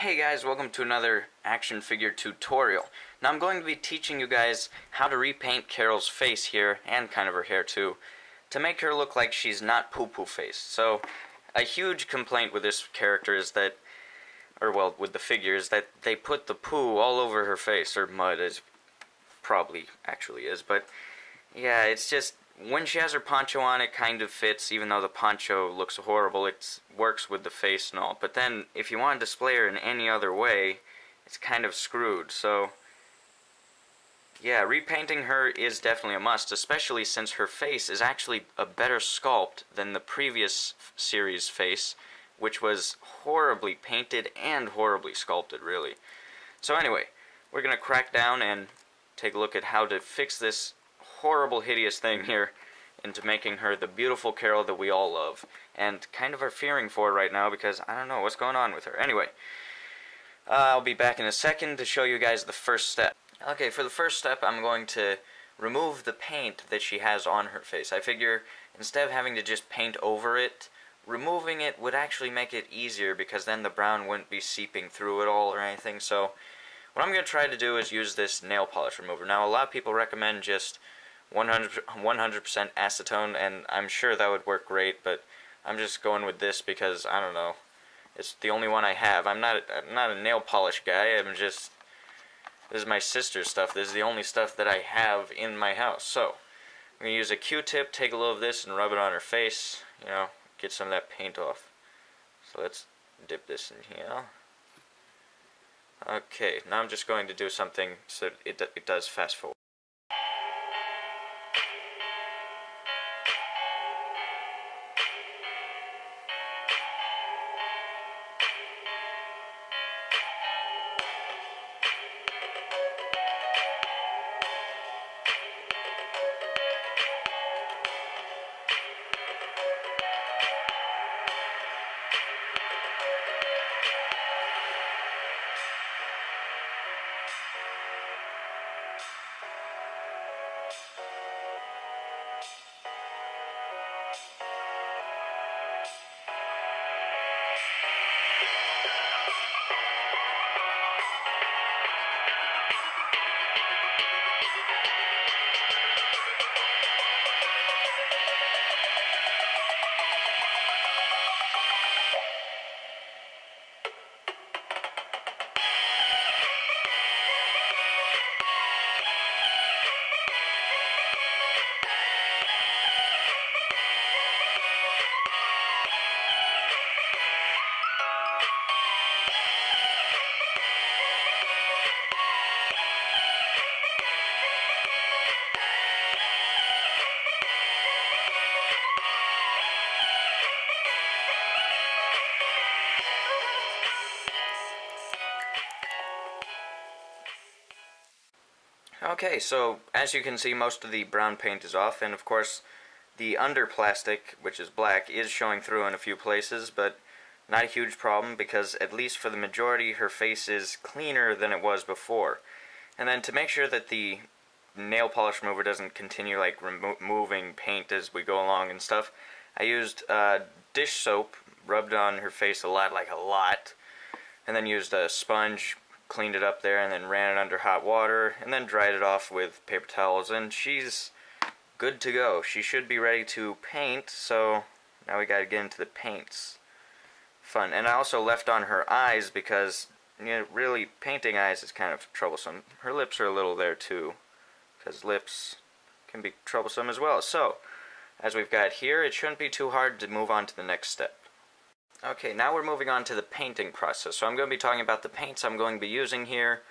Hey guys, welcome to another action figure tutorial. Now I'm going to be teaching you guys how to repaint Carroll's face here, and kind of her hair too, to make her look like she's not poo-poo faced. So, a huge complaint with this character is that, or well, with the figure, is that they put the poo all over her face, or mud, as probably actually is, but yeah, it's just, when she has her poncho on, it kind of fits, even though the poncho looks horrible. It works with the face and all. But then, if you want to display her in any other way, it's kind of screwed. So, yeah, repainting her is definitely a must, especially since her face is actually a better sculpt than the previous series face, which was horribly painted and horribly sculpted, really. So anyway, we're going to crack down and take a look at how to fix this horrible, hideous thing here into making her the beautiful Carroll that we all love, and kind of are fearing for right now because I don't know what's going on with her. Anyway, I'll be back in a second to show you guys the first step. Okay, for the first step, I'm going to remove the paint that she has on her face. I figure instead of having to just paint over it, removing it would actually make it easier, because then the brown wouldn't be seeping through it all or anything. So what I'm going to try to do is use this nail polish remover. Now, a lot of people recommend just 100% acetone, and I'm sure that would work great, but I'm just going with this because, I don't know, it's the only one I have. I'm not a nail polish guy. This is my sister's stuff. This is the only stuff that I have in my house. So, I'm going to use a Q-tip, take a little of this, and rub it on her face, you know, get some of that paint off. So let's dip this in here. Okay, now I'm just going to do something so it does fast forward. Okay, so as you can see, most of the brown paint is off, and of course the under plastic, which is black, is showing through in a few places, but not a huge problem, because at least for the majority her face is cleaner than it was before. And then to make sure that the nail polish remover doesn't continue like removing paint as we go along and stuff, I used dish soap, rubbed on her face a lot, and then used a sponge, cleaned it up there, and then ran it under hot water, and then dried it off with paper towels, and she's good to go. She should be ready to paint, so now we gotta get into the paints. Fun. And I also left on her eyes because, you know, really, painting eyes is kind of troublesome. Her lips are a little there too, because lips can be troublesome as well. So, as we've got here, it shouldn't be too hard to move on to the next step. Okay, now we're moving on to the painting process. So I'm going to be talking about the paints I'm going to be using here,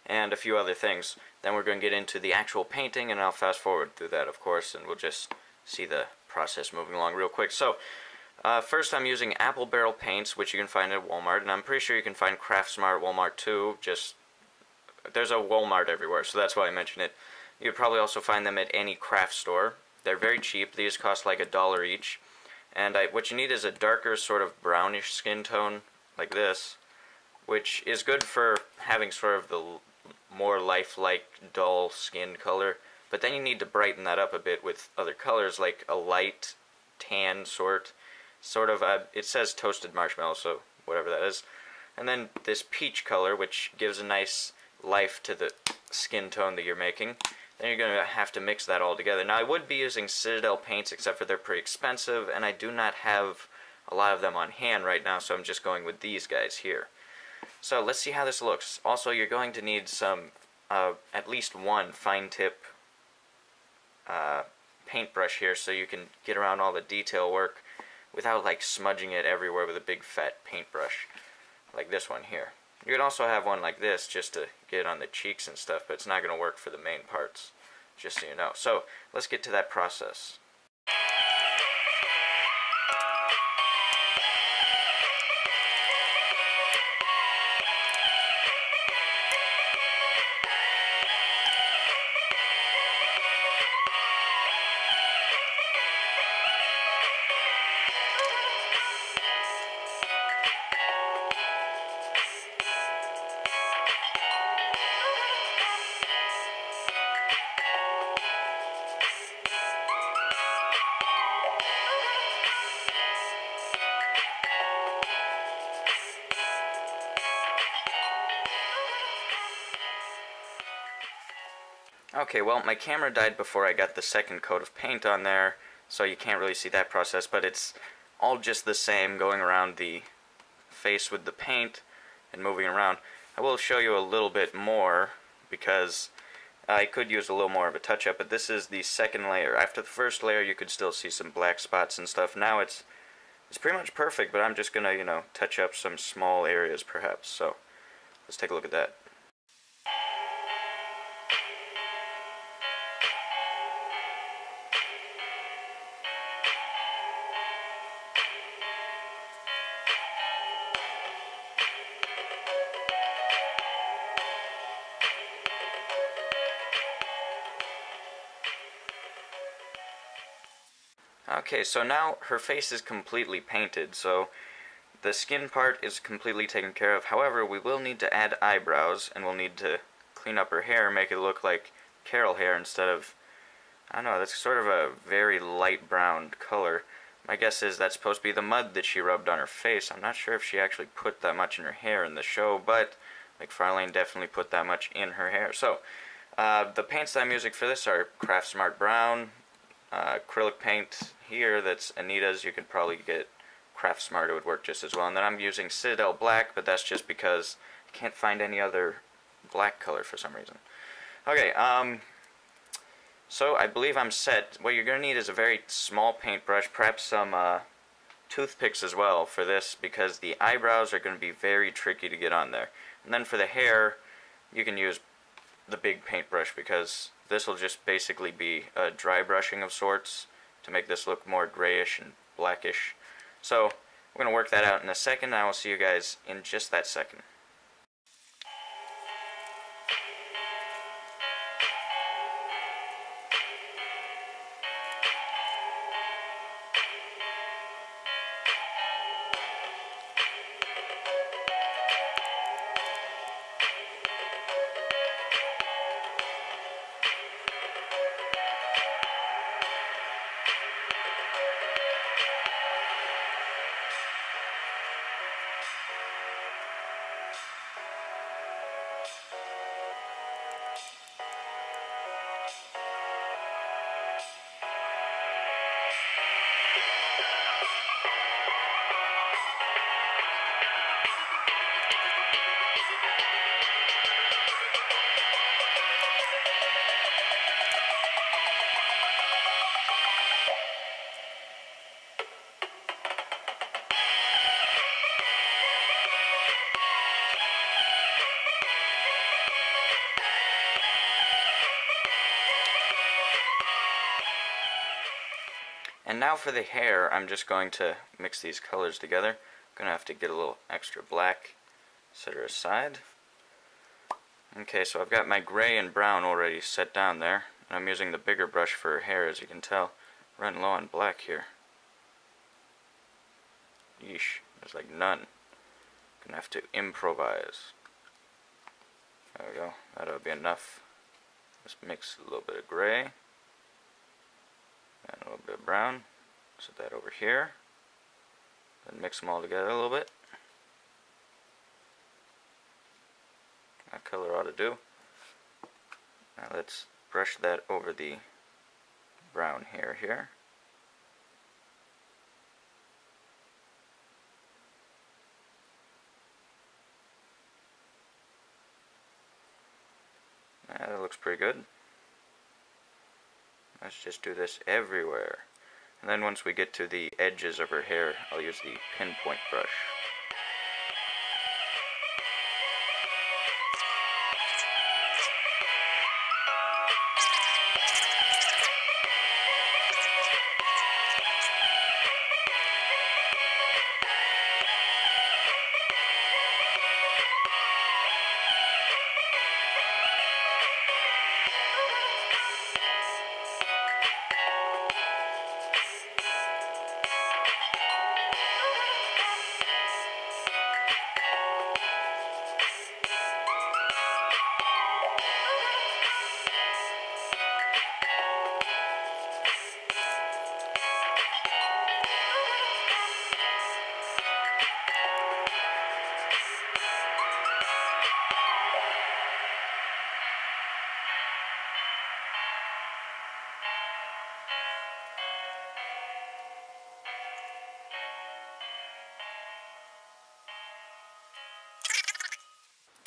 and a few other things. Then we're going to get into the actual painting, and I'll fast forward through that, of course, and we'll just see the process moving along real quick. So, first I'm using apple barrel paints, which you can find at Walmart, and I'm pretty sure you can find Craftsmart at Walmart too. There's a Walmart everywhere, so that's why I mention it. You could probably also find them at any craft store. They're very cheap. These cost like $1 each. And what you need is a darker sort of brownish skin tone, like this, which is good for having sort of the more lifelike, dull skin color. But then you need to brighten that up a bit with other colors, like a light tan sort of, it says toasted marshmallow, so whatever that is. And then this peach color, which gives a nice life to the skin tone that you're making. Then you're going to have to mix that all together. Now I would be using Citadel Paints, except for they're pretty expensive, and I do not have a lot of them on hand right now, so I'm just going with these guys here. So let's see how this looks. Also, you're going to need some, at least one fine tip paintbrush here, so you can get around all the detail work without like smudging it everywhere with a big fat paintbrush, like this one here. You could also have one like this just to get on the cheeks and stuff, but it's not going to work for the main parts, just so you know. So let's get to that process. Okay, well, my camera died before I got the second coat of paint on there, so you can't really see that process, but it's all just the same, going around the face with the paint and moving around. I will show you a little bit more, because I could use a little more of a touch-up, but this is the second layer. After the first layer, you could still see some black spots and stuff. Now it's pretty much perfect, but I'm just going to, you know, touch up some small areas, perhaps. So, let's take a look at that. Okay, so now her face is completely painted, so the skin part is completely taken care of. However, we will need to add eyebrows, and we'll need to clean up her hair, make it look like Carroll hair instead of, I don't know, that's sort of a very light brown color. My guess is that's supposed to be the mud that she rubbed on her face. I'm not sure if she actually put that much in her hair in the show, but McFarlane definitely put that much in her hair. So, the paints that I'm using for this are Craft Smart Brown, acrylic paint here that's Anita's. You could probably get Craft Smart, it would work just as well. And then I'm using Citadel Black, but that's just because I can't find any other black color for some reason. Okay, so I believe I'm set. What you're going to need is a very small paintbrush, perhaps some toothpicks as well for this, because the eyebrows are going to be very tricky to get on there. And then for the hair, you can use the big paintbrush, because this will just basically be a dry brushing of sorts to make this look more grayish and blackish. So we're going to work that out in a second, and I will see you guys in just that second. And now for the hair, I'm just going to mix these colors together. I'm going to have to get a little extra black, set her aside. Okay, so I've got my gray and brown already set down there, and I'm using the bigger brush for her hair, as you can tell. Running low on black here. Yeesh, there's like none. Gonna have to improvise. There we go, that'll be enough. Let's mix a little bit of gray and a little bit of brown. Set that over here. Then mix them all together a little bit. color ought to do. Now let's brush that over the brown hair here. That looks pretty good. Let's just do this everywhere. And then once we get to the edges of her hair, I'll use the pinpoint brush.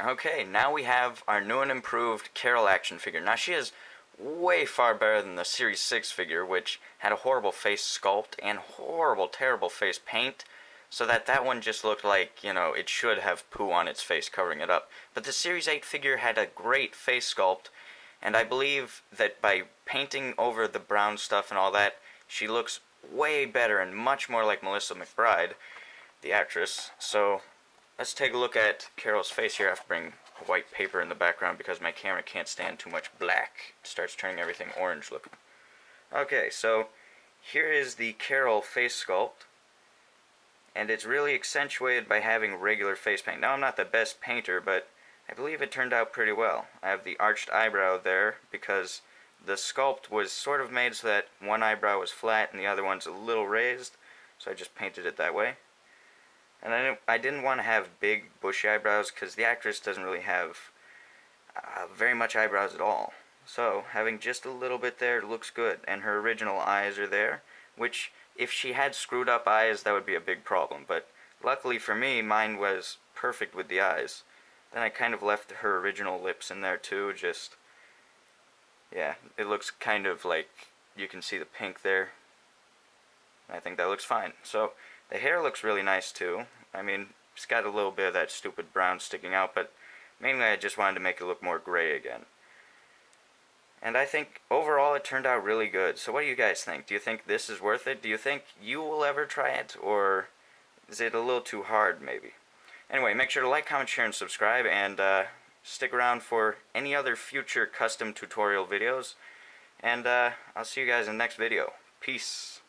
Okay, now we have our new and improved Carroll action figure. Now she is way far better than the Series 6 figure, which had a horrible face sculpt and horrible, terrible face paint, so that one just looked like, you know, it should have poo on its face covering it up. But the Series 8 figure had a great face sculpt, and I believe that by painting over the brown stuff and all that, she looks way better and much more like Melissa McBride, the actress. So let's take a look at Carroll's face here. I have to bring white paper in the background because my camera can't stand too much black. It starts turning everything orange looking. Okay, so here is the Carroll face sculpt, and it's really accentuated by having regular face paint. Now I'm not the best painter, but I believe it turned out pretty well. I have the arched eyebrow there because the sculpt was sort of made so that one eyebrow was flat and the other one's a little raised, so I just painted it that way. And I didn't want to have big bushy eyebrows because the actress doesn't really have very much eyebrows at all. So having just a little bit there looks good, and her original eyes are there, which if she had screwed up eyes that would be a big problem, but luckily for me mine was perfect with the eyes. Then I kind of left her original lips in there too, just, yeah, it looks kind of like you can see the pink there. I think that looks fine. So the hair looks really nice too. I mean, it's got a little bit of that stupid brown sticking out, but mainly I just wanted to make it look more gray again. And I think overall it turned out really good. So what do you guys think? Do you think this is worth it? Do you think you will ever try it? Or is it a little too hard maybe? Anyway, make sure to like, comment, share, and subscribe, and stick around for any other future custom tutorial videos. And I'll see you guys in the next video. Peace.